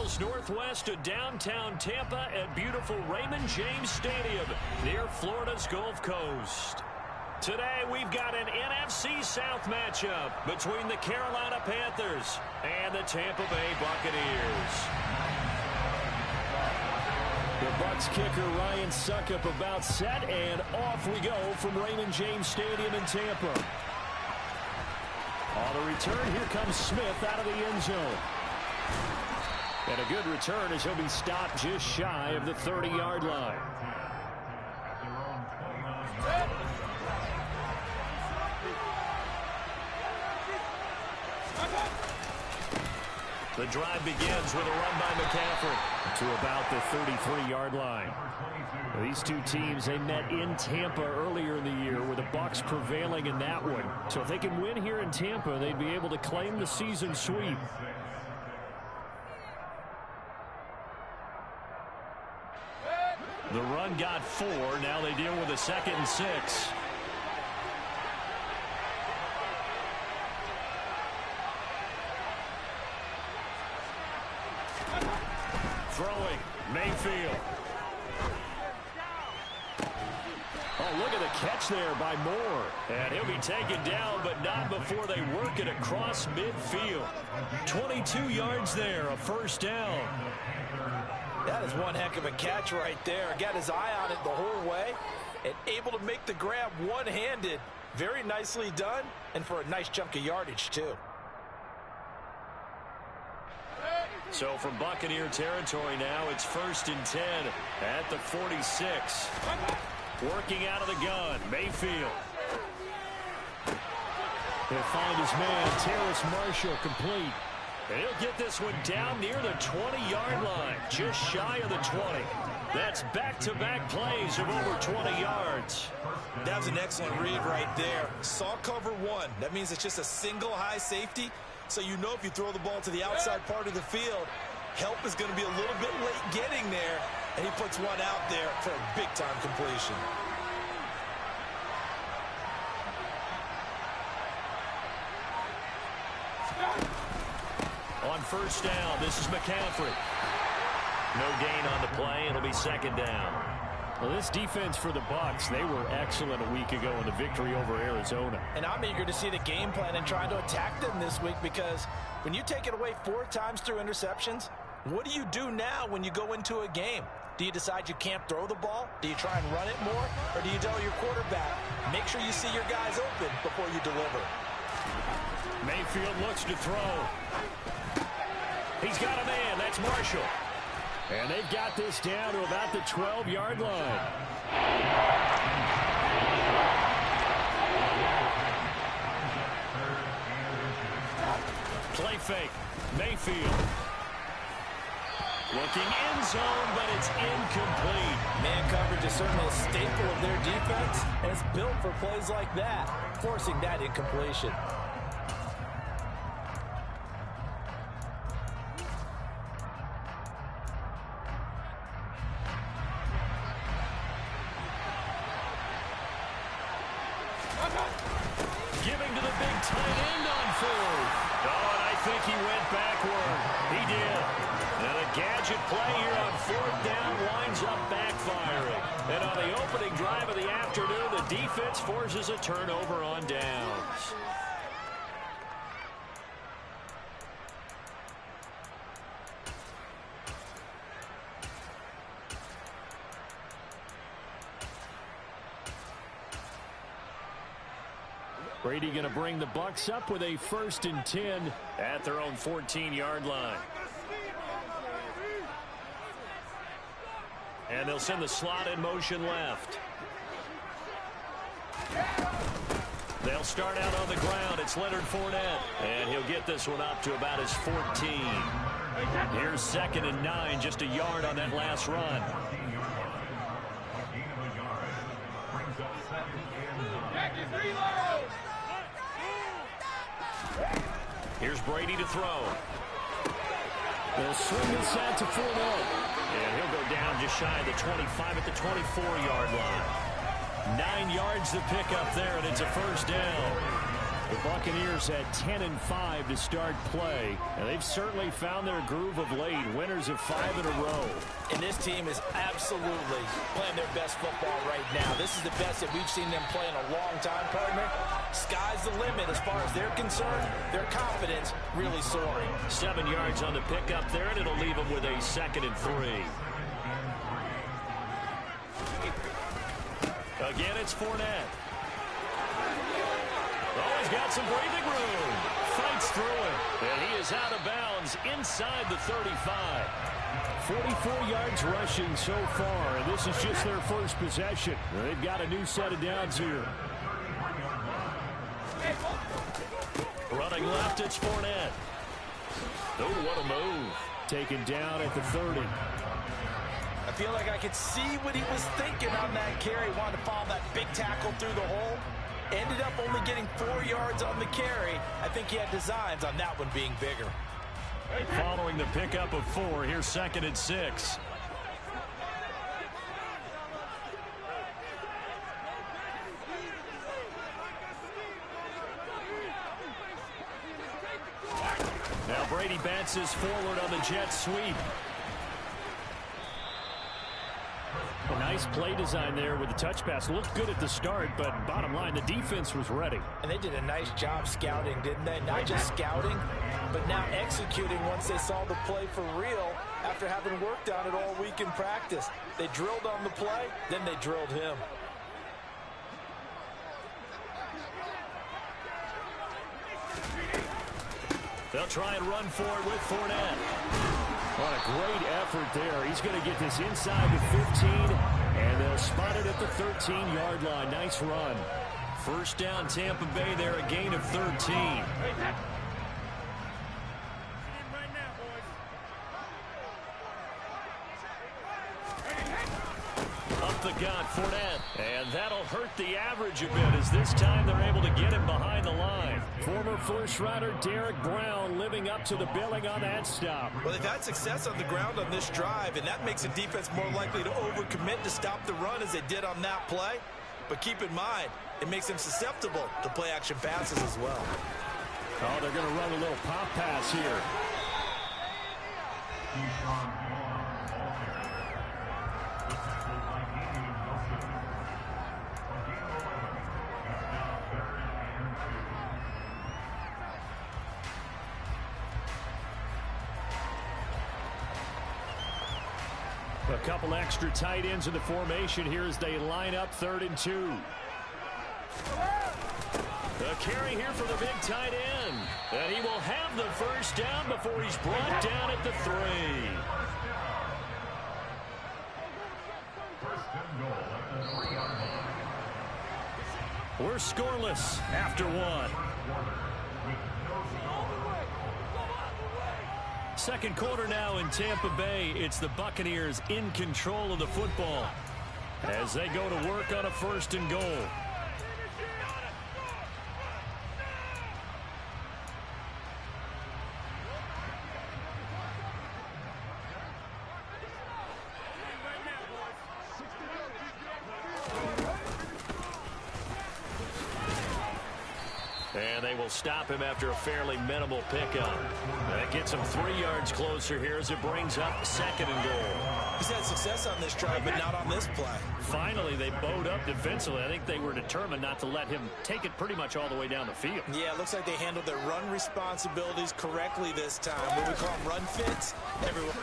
miles northwest of downtown Tampa at beautiful Raymond James Stadium near Florida's Gulf Coast. Today, we've got an NFC South matchup between the Carolina Panthers and the Tampa Bay Buccaneers. The Bucs kicker Ryan Suckup about set, and off we go from Raymond James Stadium in Tampa. On the return, here comes Smith out of the end zone. And a good return as he'll be stopped just shy of the 30-yard line. The drive begins with a run by McCaffrey to about the 33-yard line. These two teams, they met in Tampa earlier in the year with the Bucs prevailing in that one. So if they can win here in Tampa, they'd be able to claim the season sweep. The run got 4. Now they deal with a 2nd and 6. Throwing, Mayfield. Oh, look at the catch there by Moore. And he'll be taken down, but not before they work it across midfield. 22 yards there, a first down. That is one heck of a catch right there. Got his eye on it the whole way and able to make the grab one-handed. Very nicely done, and for a nice chunk of yardage, too. So from Buccaneer territory now, it's 1st and 10 at the 46. Working out of the gun, Mayfield. He'll find his man, Terrace Marshall, complete. And he'll get this one down near the 20-yard line, just shy of the 20. That's back-to-back plays of over 20 yards. That was an excellent read right there. Saw cover 1. That means it's just a single high safety. So you know if you throw the ball to the outside part of the field, help is going to be a little bit late getting there, and he puts one out there for a big-time completion. On first down, this is McCaffrey. No gain on the play. It'll be 2nd down. Well, this defense for the Bucs, they were excellent a week ago in the victory over Arizona. And I'm eager to see the game plan and trying to attack them this week, because when you take it away 4 times through interceptions, what do you do now when you go into a game? Do you decide you can't throw the ball? Do you try and run it more? Or do you tell your quarterback, make sure you see your guys open before you deliver? Mayfield looks to throw. He's got a man. That's Marshall. And they've got this down to about the 12-yard line. Play fake. Mayfield. Looking end zone, but it's incomplete. Man coverage is certainly a staple of their defense, and it's built for plays like that, forcing that incompletion. Giving to the big tight end on 4th. Oh, and I think he went backward. He did. And a gadget play here on 4th down winds up backfiring. And on the opening drive of the afternoon, the defense forces a turnover on downs. Brady going to bring the Bucs up with a 1st and 10 at their own 14-yard line. And they'll send the slot in motion left. They'll start out on the ground. It's Leonard Fournette. And he'll get this one up to about his 14. Here's 2nd and 9, just a yard on that last run. Here's Brady to throw. They'll swing this out to Fournette. And he'll go down just shy of the 25 at the 24-yard line. 9 yards to pick up there, and it's a 1st down. The Buccaneers had 10-5 to start play, and they've certainly found their groove of late, winners of 5 in a row. And this team is absolutely playing their best football right now. This is the best that we've seen them play in a long time, partner. Sky's the limit as far as they're concerned. Their confidence really soaring. 7 yards on the pickup there, and it'll leave them with a 2nd and 3. Again, it's Fournette. Oh, he's got some breathing room. Fights through it. And he is out of bounds inside the 35. 44 yards rushing so far, and this is just their first possession. They've got a new set of downs here. Running left, it's Fournette. Oh, what a move. Taken down at the 30. I feel like I could see what he was thinking on that carry. Wanted to follow that big tackle through the hole. Ended up only getting 4 yards on the carry. I think he had designs on that one being bigger. Following the pickup of 4, here's 2nd and 6. Now Brady bounces forward on the jet sweep. A nice play design there with the touch pass. Looked good at the start, but bottom line, the defense was ready. And they did a nice job scouting, didn't they? Not just scouting, but now executing once they saw the play for real after having worked on it all week in practice. They drilled on the play, then they drilled him. They'll try and run for it with Fournette. What a great effort there. He's going to get this inside the 15, and they'll spot it at the 13-yard line. Nice run. First down, Tampa Bay there, a gain of 13. Up the gut, Fournette. And that'll hurt the average a bit as this time they're able to get him behind the line. Former first-rounder Derek Brown living up to the billing on that stop. Well, they've had success on the ground on this drive, and that makes the defense more likely to overcommit to stop the run as they did on that play. But keep in mind, it makes them susceptible to play-action passes as well. Oh, they're going to run a little pop pass here. A couple extra tight ends in the formation here as they line up 3rd and 2. A carry here for the big tight end. And he will have the first down before he's brought down at the 3. We're scoreless after 1. Second quarter now in Tampa Bay. It's the Buccaneers in control of the football as they go to work on a 1st and goal. And they will stop him after a fairly minimal pickup. That gets him 3 yards closer here as it brings up 2nd and goal. He's had success on this drive, but not on this play. Finally, they bowed up defensively. I think they were determined not to let him take it pretty much all the way down the field. Yeah, it looks like they handled their run responsibilities correctly this time. What we call them run fits. Everyone.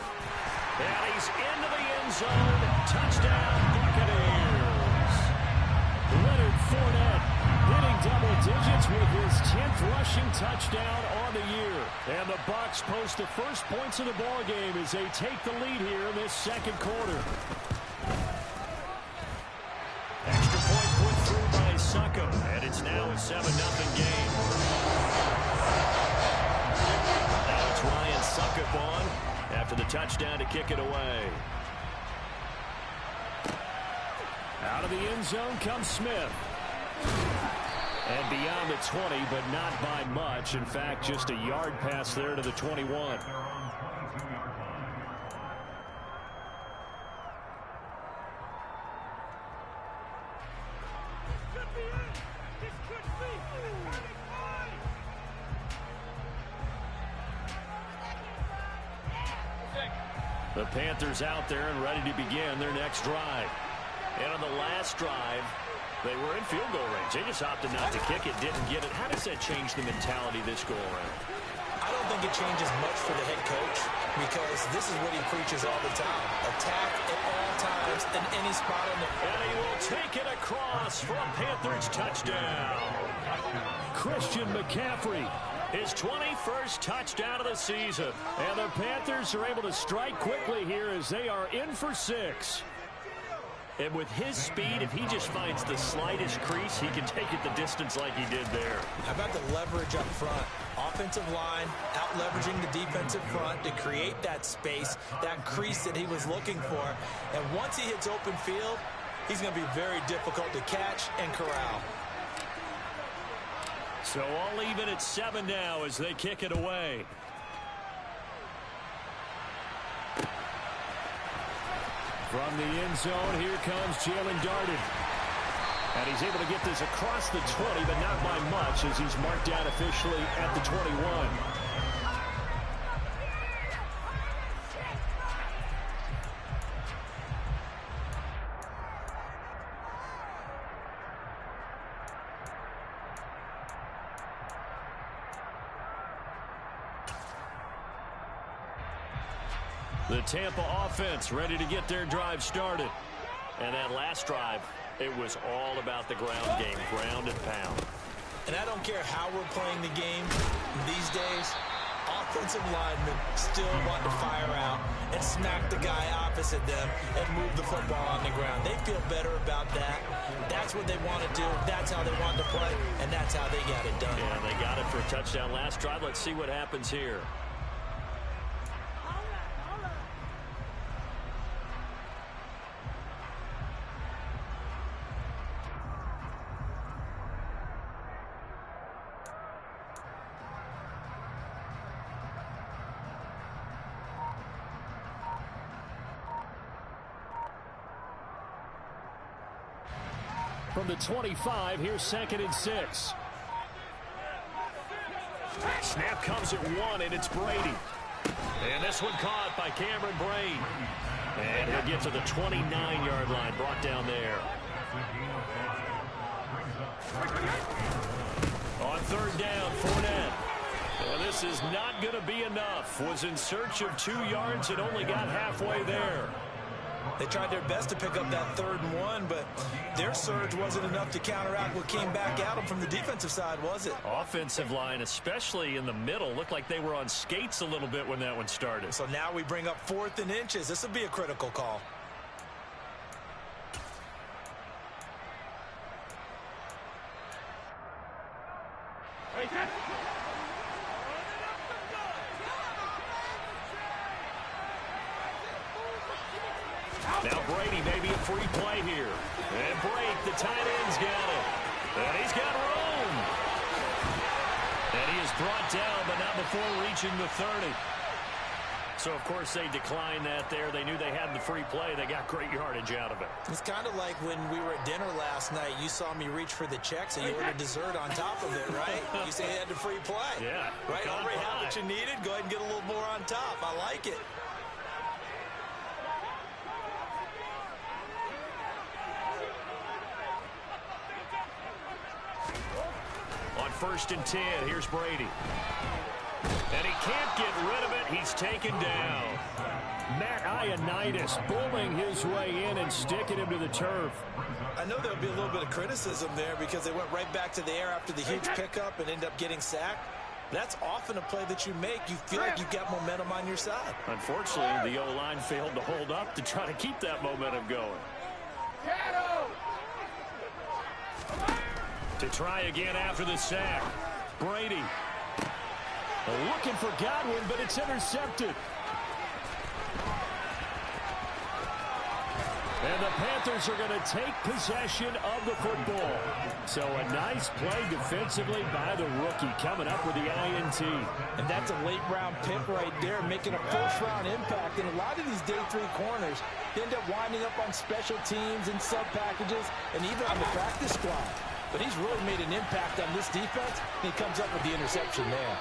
And he's into the end zone. Touchdown, Buccaneers. Leonard Fournette hitting double digits with his 10th rushing touchdown on the year. And the Bucs post the first points of the ball game as they take the lead here in this 2nd quarter. Extra point put through by Succop, and it's now a 7-0 game. Now it's Ryan Succop on after the touchdown to kick it away. Out of the end zone comes Smith. And beyond the 20, but not by much. In fact, just a yard pass there to the 21. The Panthers out there and ready to begin their next drive. And on the last drive, they were in field goal range. They just opted not to kick it, didn't get it. How does that change the mentality this go around? I don't think it changes much for the head coach because this is what he preaches all the time. Attack at all times in any spot on the field. And he will take it across for a Panthers touchdown. Christian McCaffrey, his 21st touchdown of the season. And the Panthers are able to strike quickly here as they are in for 6. And with his speed, if he just finds the slightest crease, he can take it the distance like he did there. How about the leverage up front? Offensive line out-leveraging the defensive front to create that space, that crease that he was looking for. And once he hits open field, he's going to be very difficult to catch and corral. So all even at 7 now as they kick it away. From the end zone, here comes Jalen Darden. And he's able to get this across the 20, but not by much as he's marked down officially at the 21. The Tampa offense ready to get their drive started. And that last drive, it was all about the ground game, ground and pound. And I don't care how we're playing the game these days, offensive linemen still want to fire out and smack the guy opposite them and move the football on the ground. They feel better about that. That's what they want to do. That's how they want to play, and that's how they got it done. Yeah, they got it for a touchdown last drive. Let's see what happens here. From the 25, here's 2nd and 6. Snap comes at 1, and it's Brady. And this one caught by Cameron Brate. And he'll get to the 29-yard line, brought down there. On 3rd down, Fournette. And this is not going to be enough. Was in search of 2 yards and only got halfway there. They tried their best to pick up that 3rd and 1, but their surge wasn't enough to counteract what came back at them from the defensive side, was it? Offensive line, especially in the middle, looked like they were on skates a little bit when that one started. So now we bring up 4th and inches. This will be a critical call. Now Brady, maybe a free play here. And Brate, the tight end's got it. And he's got room. And he is brought down, but not before reaching the 30. So, of course, they declined that there. They knew they had the free play. They got great yardage out of it. It's kind of like when we were at dinner last night. You saw me reach for the check, so you ordered dessert on top of it, right? You said you had the free play. Yeah. Right? Already had what you needed. Go ahead and get a little more on top. I like it. On 1st and 10, here's Brady. And he can't get rid of it. He's taken down. Matt Ioannidis bullying his way in and sticking him to the turf. I know there'll be a little bit of criticism there because they went right back to the air after the huge pickup and ended up getting sacked. That's often a play that you make. You feel like you've got momentum on your side. Unfortunately, the O-line failed to hold up to try to keep that momentum going. To try again after the sack. Brady. Looking for Godwin, but it's intercepted. And the Panthers are going to take possession of the football. So a nice play defensively by the rookie coming up with the INT. And that's a late-round pick right there, making a first-round impact. And a lot of these day 3 corners end up winding up on special teams and sub-packages and even on the practice squad. But he's really made an impact on this defense, and he comes up with the interception there.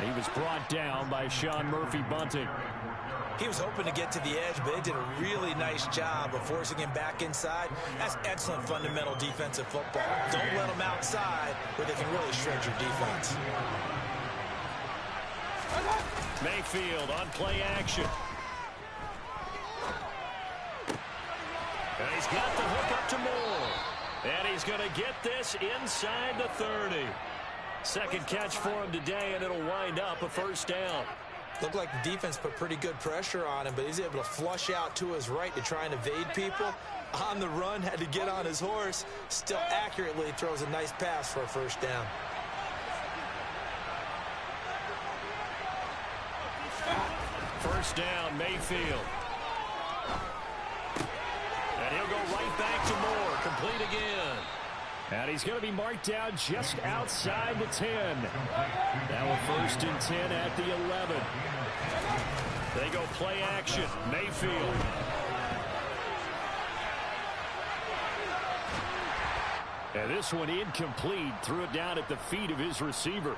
He was brought down by Sean Murphy-Bunting. He was hoping to get to the edge, but they did a really nice job of forcing him back inside. That's excellent fundamental defensive football. Don't let them outside where they can really shred your defense. Mayfield on play action. And he's got the hook up to Moore. And he's going to get this inside the 30. Second catch for him today, and it'll wind up a first down. Looked like the defense put pretty good pressure on him, but he's able to flush out to his right to try and evade people. On the run, had to get on his horse. Still accurately throws a nice pass for a first down. First down, Mayfield. And he'll go right back to Moore. Complete again. And he's going to be marked down just outside the 10. Now a first and 10 at the 11. They go play action. Mayfield. And this one incomplete. Threw it down at the feet of his receiver.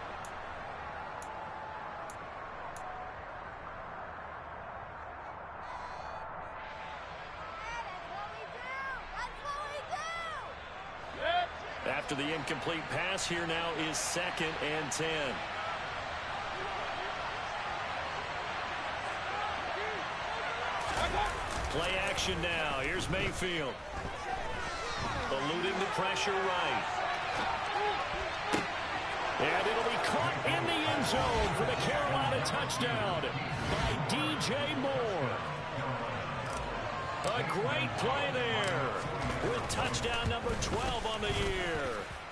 After the incomplete pass, here now is 2nd and 10. Play action now. Here's Mayfield. Eluding the pressure right. And it'll be caught in the end zone for the Carolina touchdown by DJ Moore. A great play there with touchdown number 12 on the year.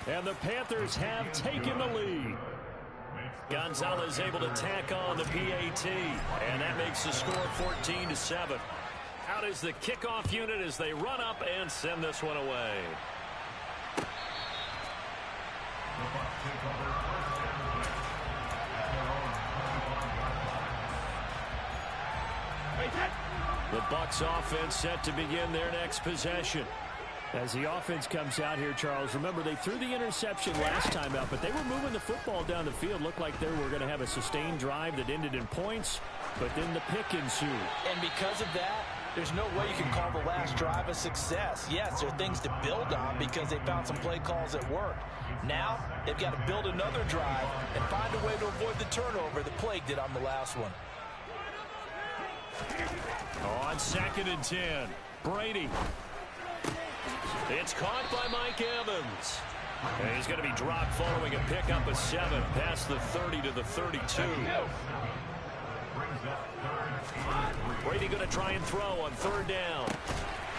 And the Panthers have taken the lead. Gonzalez able to tack on the PAT. And that makes the score 14-7. Out is the kickoff unit as they run up and send this one away. The Bucs offense set to begin their next possession. As the offense comes out here, Charles, remember they threw the interception last time out, but they were moving the football down the field. Looked like they were going to have a sustained drive that ended in points, but then the pick ensued. And because of that, there's no way you can call the last drive a success. Yes, there are things to build on because they found some play calls that worked. Now, they've got to build another drive and find a way to avoid the turnover the plague did on the last one. On 2nd and 10, Brady. It's caught by Mike Evans. And he's going to be dropped following a pickup of 7 past the 30 to the 32. Brady going to try and throw on 3rd down.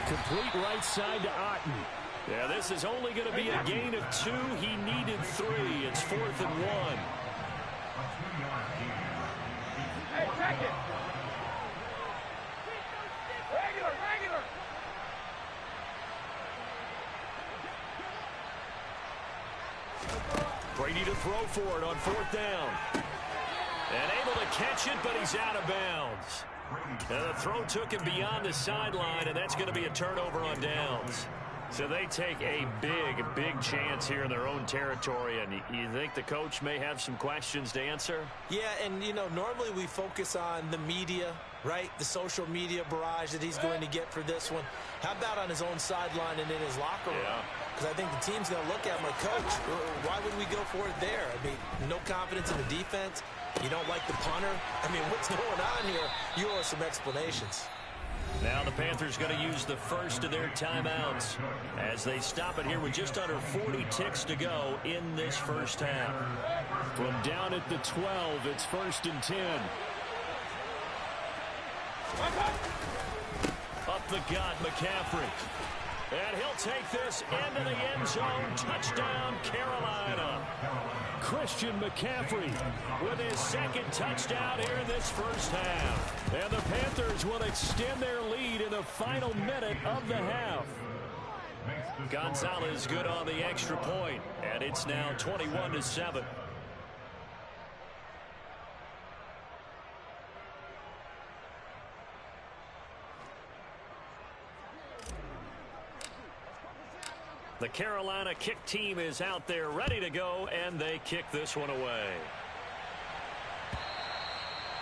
Complete right side to Otten. Yeah, this is only going to be a gain of 2. He needed 3. It's 4th and 1. Hey, check it. Regular. Brady to throw for it on 4th down. And able to catch it, but he's out of bounds. And the throw took him beyond the sideline, and that's going to be a turnover on downs. So they take a big chance here in their own territory, and you think the coach may have some questions to answer? Yeah, and, you know, normally we focus on the media, right? The social media barrage that he's going to get for this one. How about on his own sideline and in his locker room? Because I think the team's going to look at him like, Coach, why would we go for it there? I mean, no confidence in the defense. You don't like the punter. I mean, what's going on here? You owe us some explanations. Now the Panthers going to use the first of their timeouts as they stop it here with just under 40 ticks to go in this first half. From down at the 12, it's 1st and 10. Up the gut, McCaffrey. And he'll take this into the end zone. Touchdown, Carolina. Christian McCaffrey with his 2nd touchdown here in this first half. And the Panthers will extend their lead in the final minute of the half. Gonzalez good on the extra point, and it's now 21-7. The Carolina kick team is out there ready to go, and they kick this one away.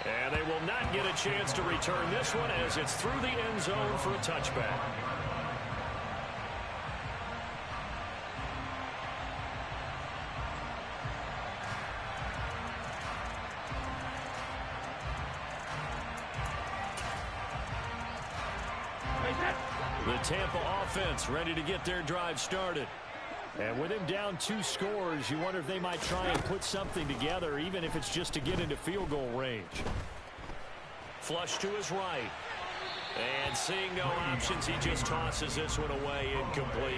And they will not get a chance to return this one as it's through the end zone for a touchback. The Tampa offense ready to get their drive started. And with him down 2 scores, you wonder if they might try and put something together, even if it's just to get into field goal range. Flush to his right. And seeing no options, he just tosses this one away incomplete.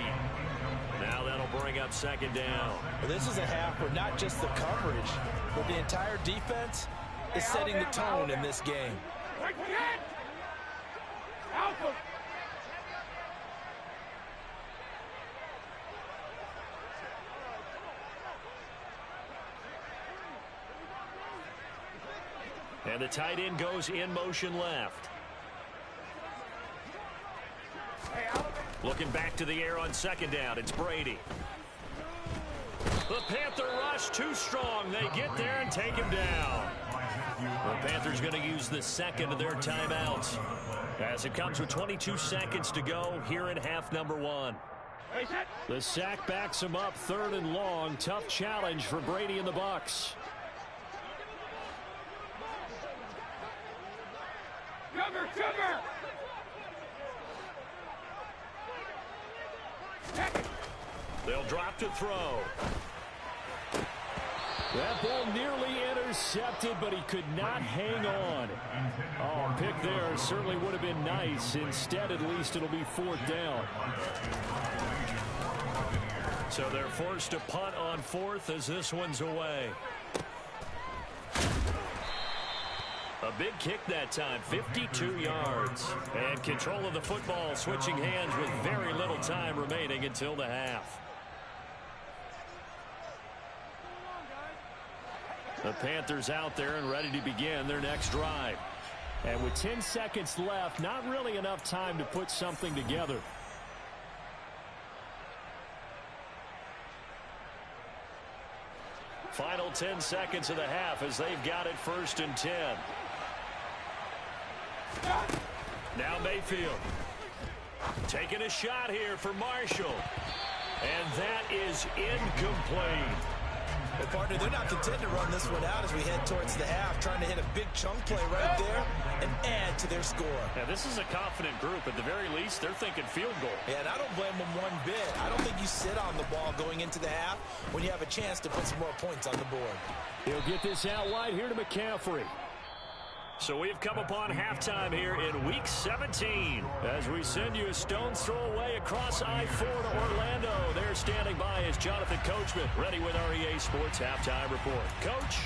Now that'll bring up second down. Well, this is a half where not just the coverage, but the entire defense is setting the tone in this game. And the tight end goes in motion left. Looking back to the air on second down. It's Brady. The Panther rush too strong. They get there and take him down. The Panthers going to use the second of their timeouts as it comes with 22 seconds to go here in half number 1. The sack backs him up 3rd and long. Tough challenge for Brady and the Bucs. Cover! They'll drop to throw. That ball nearly intercepted, but he could not hang on. Oh, pick there certainly would have been nice. Instead, at least it'll be 4th down. So they're forced to punt on 4th as this one's away. A big kick that time, 52 yards. And control of the football switching hands with very little time remaining until the half. The Panthers out there and ready to begin their next drive. And with 10 seconds left, not really enough time to put something together. Final 10 seconds of the half as they've got it 1st and 10. Now Mayfield taking a shot here for Marshall. And that is incomplete. Well, partner, they're not content to run this one out as we head towards the half, trying to hit a big chunk play right there and add to their score. Yeah, this is a confident group. At the very least, they're thinking field goal. Yeah, and I don't blame them one bit. I don't think you sit on the ball going into the half when you have a chance to put some more points on the board. He'll get this out wide here to McCaffrey. So we've come upon halftime here in Week 17 as we send you a stone's throw away across I-4 to Orlando. There standing by is Jonathan Coachman, ready with our EA Sports Halftime Report. Coach?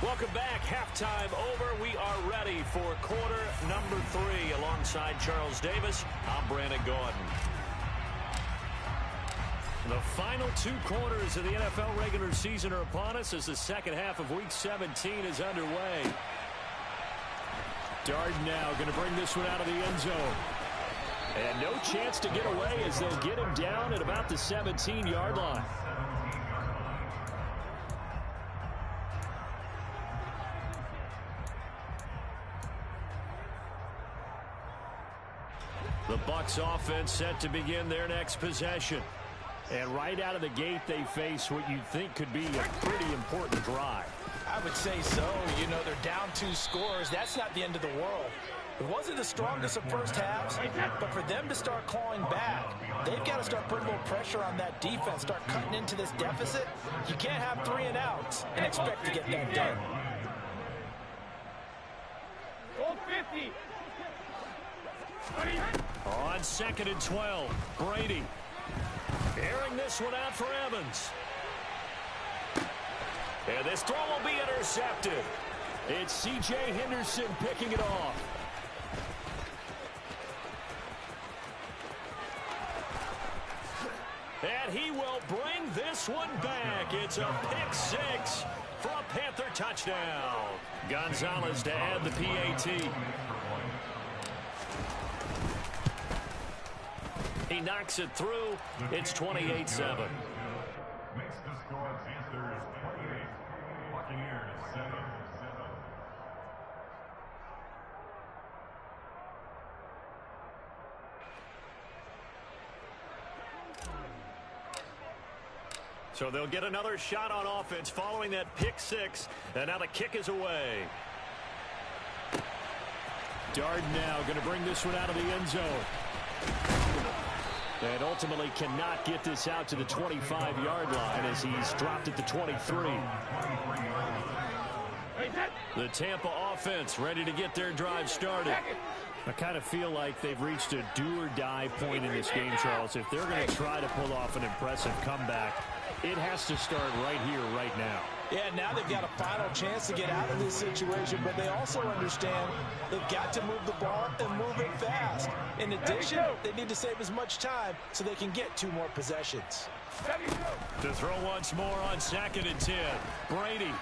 Welcome back. Halftime over. We are ready for quarter number 3. Alongside Charles Davis, I'm Brandon Gordon. The final 2 quarters of the NFL regular season are upon us as the second half of Week 17 is underway. Darden now going to bring this one out of the end zone. And no chance to get away as they'll get him down at about the 17-yard line. The Bucs offense set to begin their next possession. And right out of the gate, they face what you'd think could be a pretty important drive. I would say so. You know, they're down 2 scores. That's not the end of the world. It wasn't the strongest of first halves, but for them to start clawing back, they've got to start putting a little pressure on that defense, start cutting into this deficit. You can't have 3 and outs and expect to get that done. Hold 50. On 2nd and 12, Brady airing this one out for Evans. And this throw will be intercepted. It's C.J. Henderson picking it off. will bring this one back. It's a pick six for a Panther touchdown. Gonzalez to add the PAT. He knocks it through. It's 28-7. Makes the score Panthers 28, Buccaneers 7. So they'll get another shot on offense following that pick six. And now the kick is away. Darden now going to bring this one out of the end zone. And ultimately cannot get this out to the 25-yard line as he's dropped at the 23. The Tampa offense ready to get their drive started. I kind of feel like they've reached a do-or-die point in this game, Charles. If they're going to try to pull off an impressive comeback, it has to start right here, right now. Yeah, now they've got a final chance to get out of this situation, but they also understand they've got to move the ball and move it fast. In addition, they need to save as much time so they can get 2 more possessions. To throw once more on 2nd and 10. Brady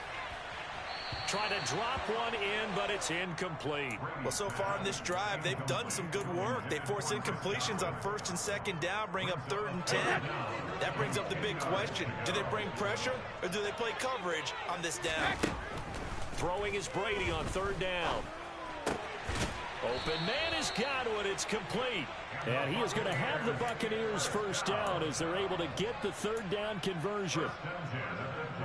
trying to drop one in, but it's incomplete. Well, so far in this drive, they've done some good work. They force incompletions on 1st and 2nd down, bring up 3rd and 10. That brings up the big question. Do they bring pressure or do they play coverage on this down? Throwing is Brady on 3rd down. Open man has got one. It's complete. And he is going to have the Buccaneers first down as they're able to get the 3rd down conversion.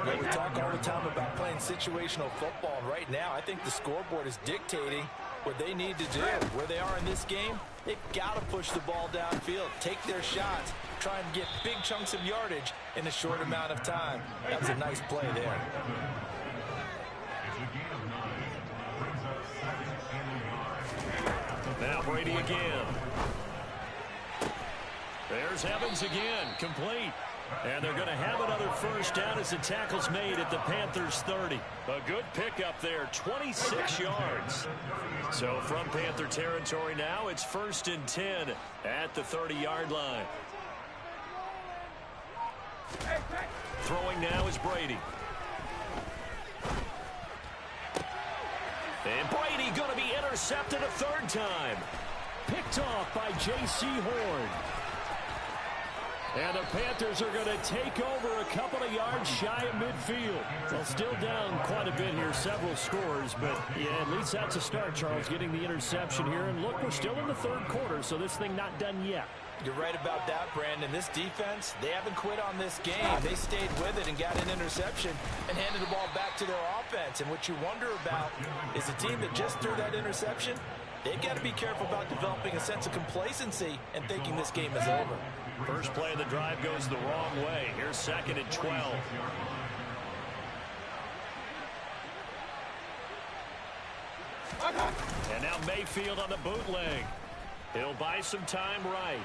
Well, we talk all the time about playing situational football. Right now, I think the scoreboard is dictating what they need to do. Where they are in this game, they've got to push the ball downfield, take their shots, try and get big chunks of yardage in a short amount of time. That was a nice play there. Now Brady again. There's Evans again, complete. And they're going to have another first down as the tackle's made at the Panthers 30. A good pickup there, 26 yards. So from Panther territory now, it's 1st and 10 at the 30-yard line. Throwing now is Brady. And Brady going to be intercepted a 3rd time. Picked off by J.C. Horn. And the Panthers are going to take over a couple of yards shy of midfield. Well, still down quite a bit here, several scores, but yeah, at least that's a start, Charles, getting the interception here. And look, we're still in the 3rd quarter, so this thing not done yet. You're right about that, Brandon. This defense, they haven't quit on this game. They stayed with it and got an interception and handed the ball back to their offense. And what you wonder about is the team that just threw that interception, they've got to be careful about developing a sense of complacency and thinking this game is over. First play of the drive goes the wrong way. Here's 2nd and 12. And now Mayfield on the bootleg. He'll buy some time right.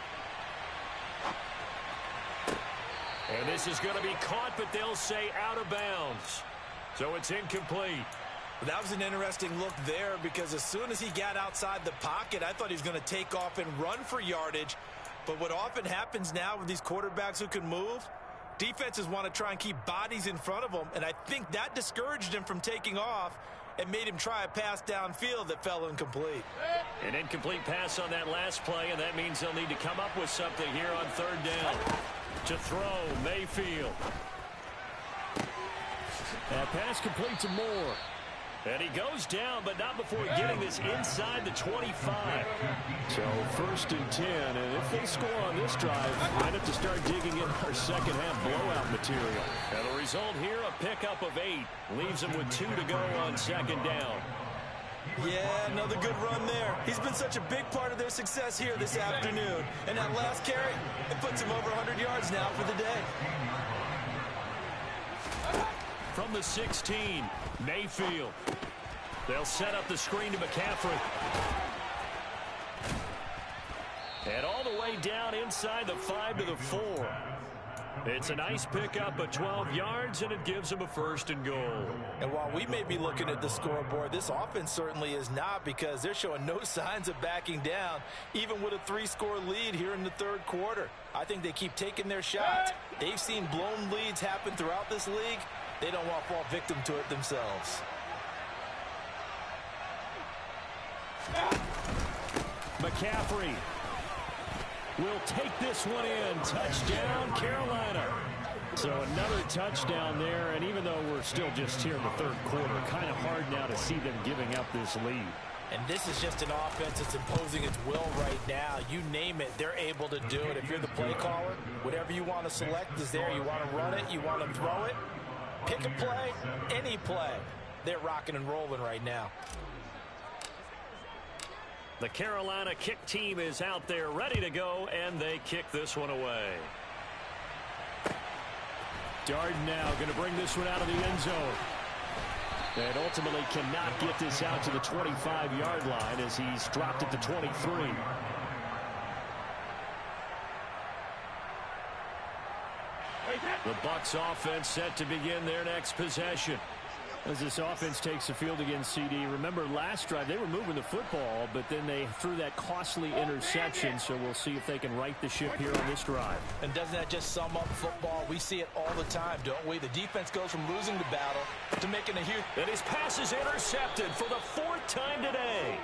And this is going to be caught, but they'll say out of bounds. So it's incomplete. That was an interesting look there because as soon as he got outside the pocket, I thought he was going to take off and run for yardage. But what often happens now with these quarterbacks who can move, defenses want to try and keep bodies in front of them, and I think that discouraged him from taking off and made him try a pass downfield that fell incomplete. An incomplete pass on that last play, and that means they'll need to come up with something here on 3rd down. To throw, Mayfield. That pass complete to Moore. And he goes down, but not before getting this inside the 25. So 1st and 10, and if they score on this drive, might have to start digging in our second-half blowout material. And the result here, a pickup of 8. Leaves them with 2 to go on 2nd down. Yeah, another good run there. He's been such a big part of their success here this afternoon. And that last carry, it puts him over 100 yards now for the day. From the 16, Mayfield. They'll set up the screen to McCaffrey. And all the way down inside the 5 to the 4. It's a nice pickup of 12 yards, and it gives them a 1st and goal. And while we may be looking at the scoreboard, this offense certainly is not, because they're showing no signs of backing down, even with a 3-score lead here in the 3rd quarter. I think they keep taking their shots. They've seen blown leads happen throughout this league. They don't want to fall victim to it themselves. McCaffrey will take this one in. Touchdown, Carolina. So another touchdown there, and even though we're still just here in the 3rd quarter, kind of hard now to see them giving up this lead. And this is just an offense that's imposing its will right now. You name it, they're able to do it. If you're the play caller, whatever you want to select is there. You want to run it, you want to throw it. Pick a play, any play. They're rocking and rolling right now. The Carolina kick team is out there ready to go, and they kick this one away. Darden now going to bring this one out of the end zone. And ultimately cannot get this out to the 25-yard line as he's dropped at the 23. The Bucs offense set to begin their next possession. As this offense takes the field against CD, remember last drive they were moving the football, but then they threw that costly interception, so we'll see if they can right the ship here on this drive. And doesn't that just sum up football? We see it all the time, don't we? The defense goes from losing the battle to making a huge... And his pass is intercepted for the 4th time today.